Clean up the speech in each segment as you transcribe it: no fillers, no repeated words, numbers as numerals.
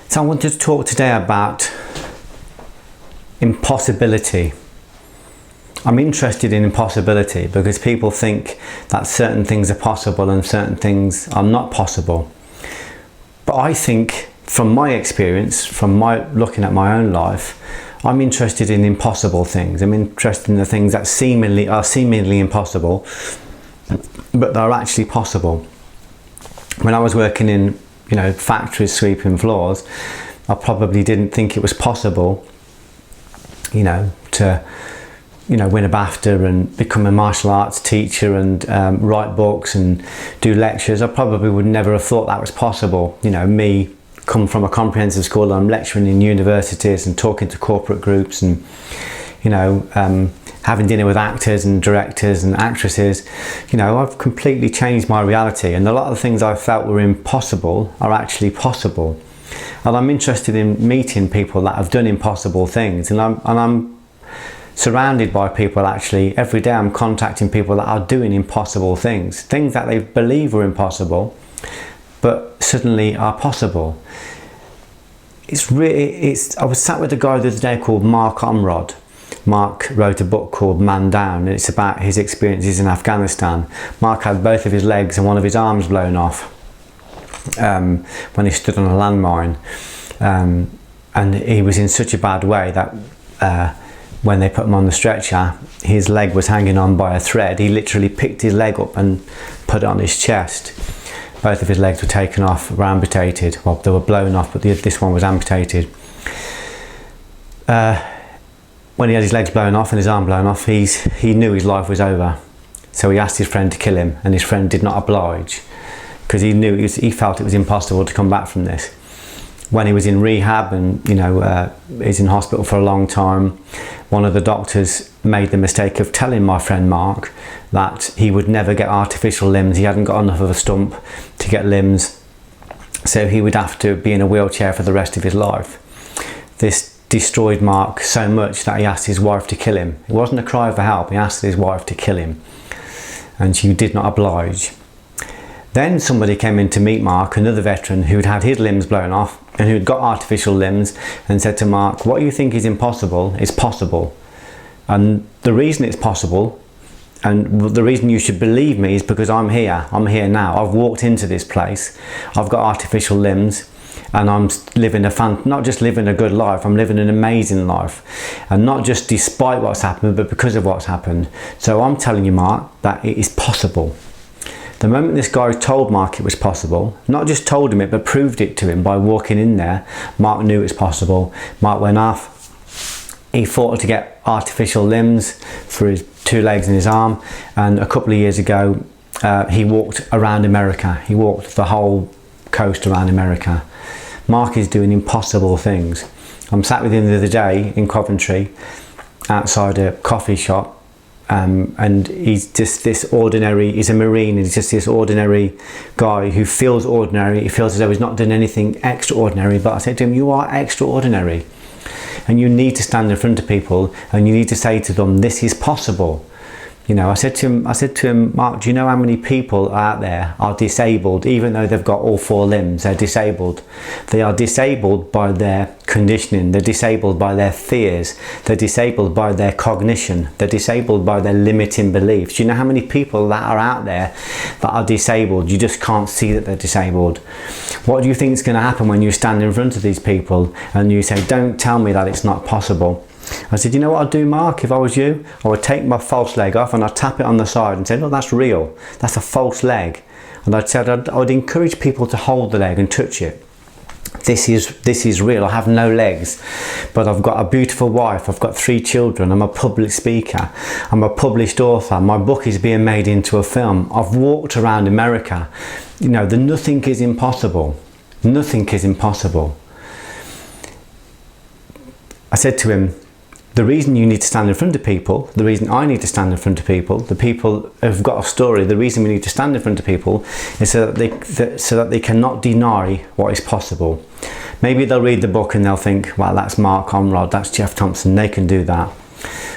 So I wanted to talk today about impossibility. I'm interested in impossibility because people think that certain things are possible and certain things are not possible. But I think, from my experience, from my looking at my own life, I'm interested in impossible things. I'm interested in the things that are seemingly impossible, but they're actually possible. When I was working in factories sweeping floors, I probably didn't think it was possible to win a BAFTA and become a martial arts teacher and write books and do lectures. I probably would never have thought that was possible. Me come from a comprehensive school, I'm lecturing in universities and talking to corporate groups and having dinner with actors and directors and actresses. I've completely changed my reality, and a lot of the things I felt were impossible are actually possible. And I'm interested in meeting people that have done impossible things, and I'm surrounded by people. Actually every day I'm contacting people that are doing impossible things that they believe were impossible but suddenly are possible. I was sat with a guy the other day called Ormrod. Mark wrote a book called Man Down, and it's about his experiences in Afghanistan. Mark had both of his legs and one of his arms blown off when he stood on a landmine, and he was in such a bad way that when they put him on the stretcher, his leg was hanging on by a thread. He literally picked his leg up and put it on his chest. Both of his legs were taken off, were amputated. Well, they were blown off, but this one was amputated. When he had his legs blown off and his arm blown off, he knew his life was over. So he asked his friend to kill him, and his friend did not oblige because he felt it was impossible to come back from this. When he was in rehab and he's in hospital for a long time, one of the doctors made the mistake of telling my friend Mark that he would never get artificial limbs. He hadn't got enough of a stump to get limbs, so he would have to be in a wheelchair for the rest of his life. This destroyed Mark so much that he asked his wife to kill him. It wasn't a cry for help, he asked his wife to kill him, and she did not oblige. Then somebody came in to meet Mark, another veteran who'd had his limbs blown off and who'd got artificial limbs, and said to Mark, what you think is impossible is possible. And the reason it's possible, and the reason you should believe me, is because I'm here now. I've walked into this place, I've got artificial limbs, and I'm living not just living a good life, I'm living an amazing life. And not just despite what's happened, but because of what's happened. So I'm telling you, Mark, that it is possible. The moment this guy told Mark it was possible, not just told him it, but proved it to him by walking in there, Mark knew it was possible. Mark went off. He fought to get artificial limbs for his 2 legs and his arm, and a couple of years ago he walked around America. He walked the whole coast around America. Mark is doing impossible things. I'm sat with him the other day in Coventry outside a coffee shop, and he's just this ordinary, he's a Marine, and he's just this ordinary guy who feels ordinary. He feels as though he's not done anything extraordinary, but I said to him, you are extraordinary, and you need to stand in front of people and you need to say to them, this is possible. I said to him, Mark, do you know how many people out there are disabled, even though they've got all 4 limbs? They're disabled. They are disabled by their conditioning. They're disabled by their fears. They're disabled by their cognition. They're disabled by their limiting beliefs. Do you know how many people that are out there that are disabled? You just can't see that they're disabled. What do you think is going to happen when you stand in front of these people and you say, don't tell me that it's not possible? I said, you know what I'd do, Mark, if I was you? I would take my false leg off and I'd tap it on the side and say, no, that's real. That's a false leg. And I would encourage people to hold the leg and touch it. This is real. I have no legs, but I've got a beautiful wife. I've got 3 children. I'm a public speaker. I'm a published author. My book is being made into a film. I've walked around America. Nothing is impossible. Nothing is impossible. I said to him, the reason you need to stand in front of people, the reason I need to stand in front of people, the people who've got a story, the reason we need to stand in front of people is so that they cannot deny what is possible. Maybe they'll read the book and they'll think, well, that's Mark Ormrod, that's Geoff Thompson, they can do that.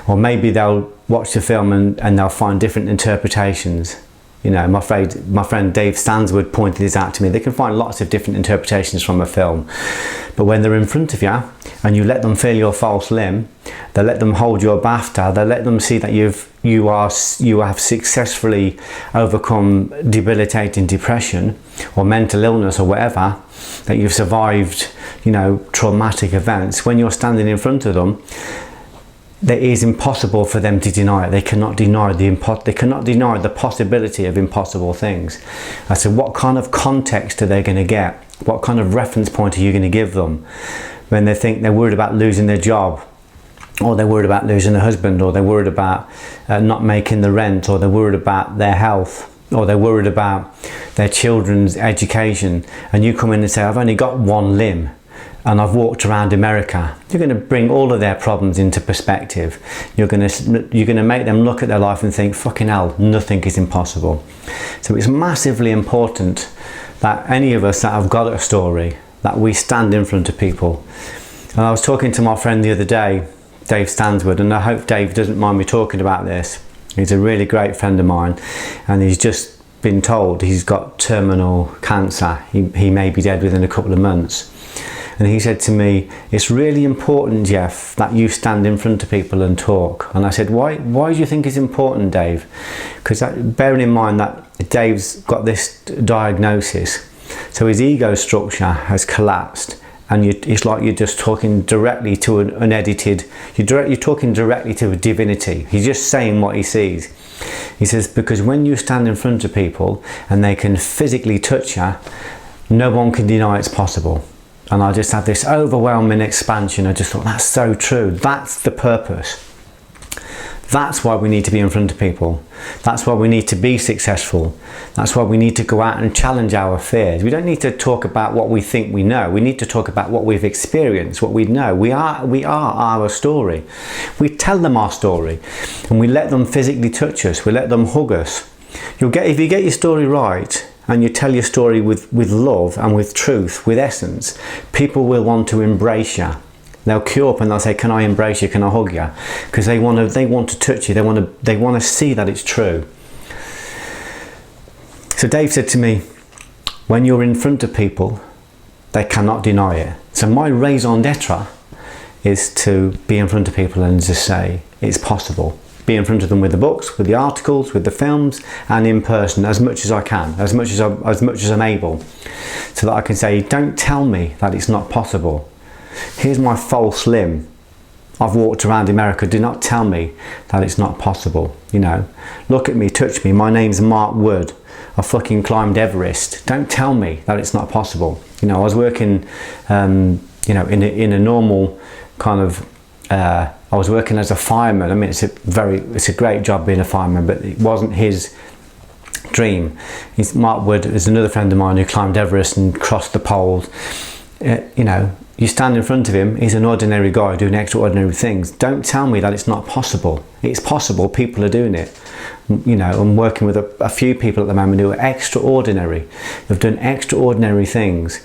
Or maybe they'll watch the film and they'll find different interpretations. I'm afraid my friend Dave Stanswood pointed this out to me. They can find lots of different interpretations from a film. But when they're in front of you and you let them feel your false limb, they let them hold your BAFTA, they let them see that you have successfully overcome debilitating depression or mental illness or whatever, that you've survived, traumatic events. When you're standing in front of them, it is impossible for them to deny it. They cannot deny the possibility of impossible things. I said, what kind of context are they going to get? What kind of reference point are you going to give them when they think they're worried about losing their job, or they're worried about losing their husband, or they're worried about not making the rent, or they're worried about their health, or they're worried about their children's education, and you come in and say, I've only got one limb and I've walked around America. You're going to bring all of their problems into perspective. You're going to make them look at their life and think, fucking hell, nothing is impossible. So it's massively important that any of us that have got a story, that we stand in front of people. And I was talking to my friend the other day, Dave Stanswood, and I hope Dave doesn't mind me talking about this. He's a really great friend of mine, and he's just been told he's got terminal cancer. He may be dead within a couple of months. And he said to me, it's really important, Geoff, that you stand in front of people and talk. And I said, why do you think it's important, Dave? Because bearing in mind that Dave's got this diagnosis, so his ego structure has collapsed, and it's like you're just talking directly to an unedited, you're talking directly to a divinity. He's just saying what he sees. He says, because when you stand in front of people and they can physically touch you, no one can deny it's possible. And I just had this overwhelming expansion. I just thought, that's so true. That's the purpose. That's why we need to be in front of people. That's why we need to be successful. That's why we need to go out and challenge our fears. We don't need to talk about what we think we know. We need to talk about what we've experienced, what we know. We are our story. We tell them our story, and we let them physically touch us. We let them hug us. If you get your story right, and you tell your story with love and with truth, with essence, people will want to embrace you. They'll queue up and they'll say, can I embrace you, can I hug you? Because they want to touch you, they want to see that it's true. So Dave said to me, when you're in front of people, they cannot deny it. So my raison d'etre is to be in front of people and just say, it's possible. Be in front of them with the books, with the articles, with the films, and in person as much as I can, as much as I'm able, so that I can say, don't tell me that it's not possible. Here's my false limb. I've walked around America. Do not tell me that it's not possible. Look at me, touch me. My name's Mark Wood. I fucking climbed Everest. Don't tell me that it's not possible. I was working, in a normal kind of. I was working as a fireman. I mean, it's a great job being a fireman, but it wasn't his dream. Mark Wood is another friend of mine who climbed Everest and crossed the poles. You stand in front of him, he's an ordinary guy doing extraordinary things. Don't tell me that it's not possible. It's possible, people are doing it. I'm working with a few people at the moment who are extraordinary. They've done extraordinary things.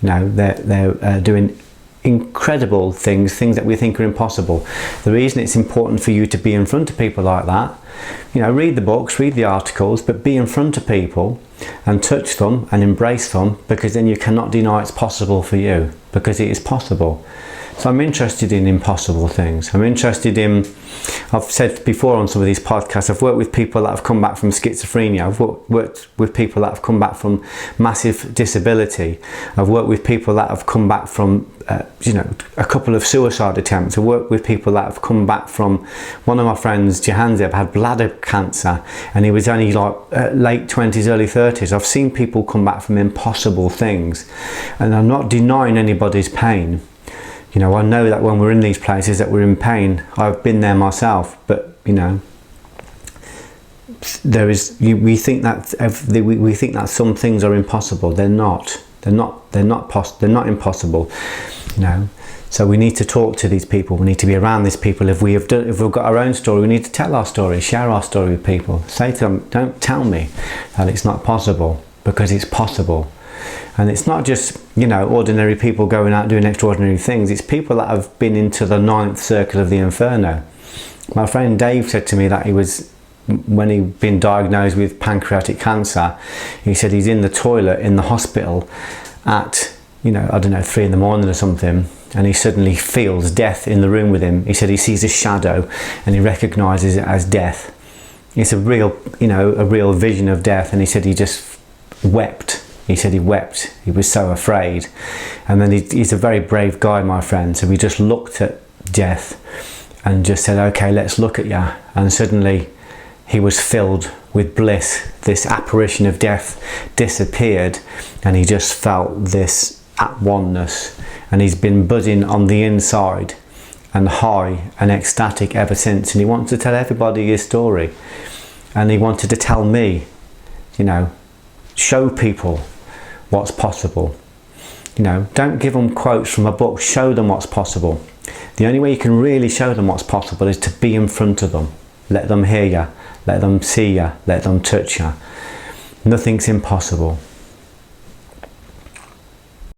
They're doing incredible things that we think are impossible. The reason it's important for you to be in front of people like that, read the books, read the articles, but be in front of people and touch them and embrace them, because then you cannot deny it's possible for you, because it is possible. So I'm interested in impossible things. I'm interested in, I've said before on some of these podcasts, I've worked with people that have come back from schizophrenia. I've worked with people that have come back from massive disability. I've worked with people that have come back from, a couple of suicide attempts. I've worked with people that have come back from, one of my friends, Jahanzeb, had bladder cancer, and he was only late 20s, early 30s. I've seen people come back from impossible things, and I'm not denying anybody's pain. I know that when we're in these places that we're in pain. I've been there myself, but we think that some things are impossible. They're not. They're not impossible. So we need to talk to these people. We need to be around these people. If we've got our own story, we need to tell our story, share our story with people. Say to them, don't tell me that it's not possible, because it's possible. And it's not just, ordinary people going out doing extraordinary things. It's people that have been into the 9th circle of the inferno. My friend Dave said to me that when he'd been diagnosed with pancreatic cancer, he said he's in the toilet in the hospital at, you know, I don't know, 3 in the morning or something, and he suddenly feels death in the room with him. He said he sees a shadow and he recognises it as death. It's a real, you know, a real vision of death. And he said he just wept. He said he wept. He was so afraid. And then he's a very brave guy, my friend. So we just looked at death and just said, okay, let's look at you. And suddenly he was filled with bliss. This apparition of death disappeared, and he just felt this at oneness. And he's been buzzing on the inside and high and ecstatic ever since. And he wanted to tell everybody his story. And he wanted to tell me, you know, show people what's possible. You know, don't give them quotes from a book, show them what's possible. The only way you can really show them what's possible is to be in front of them. Let them hear you, let them see you, let them touch you. Nothing's impossible.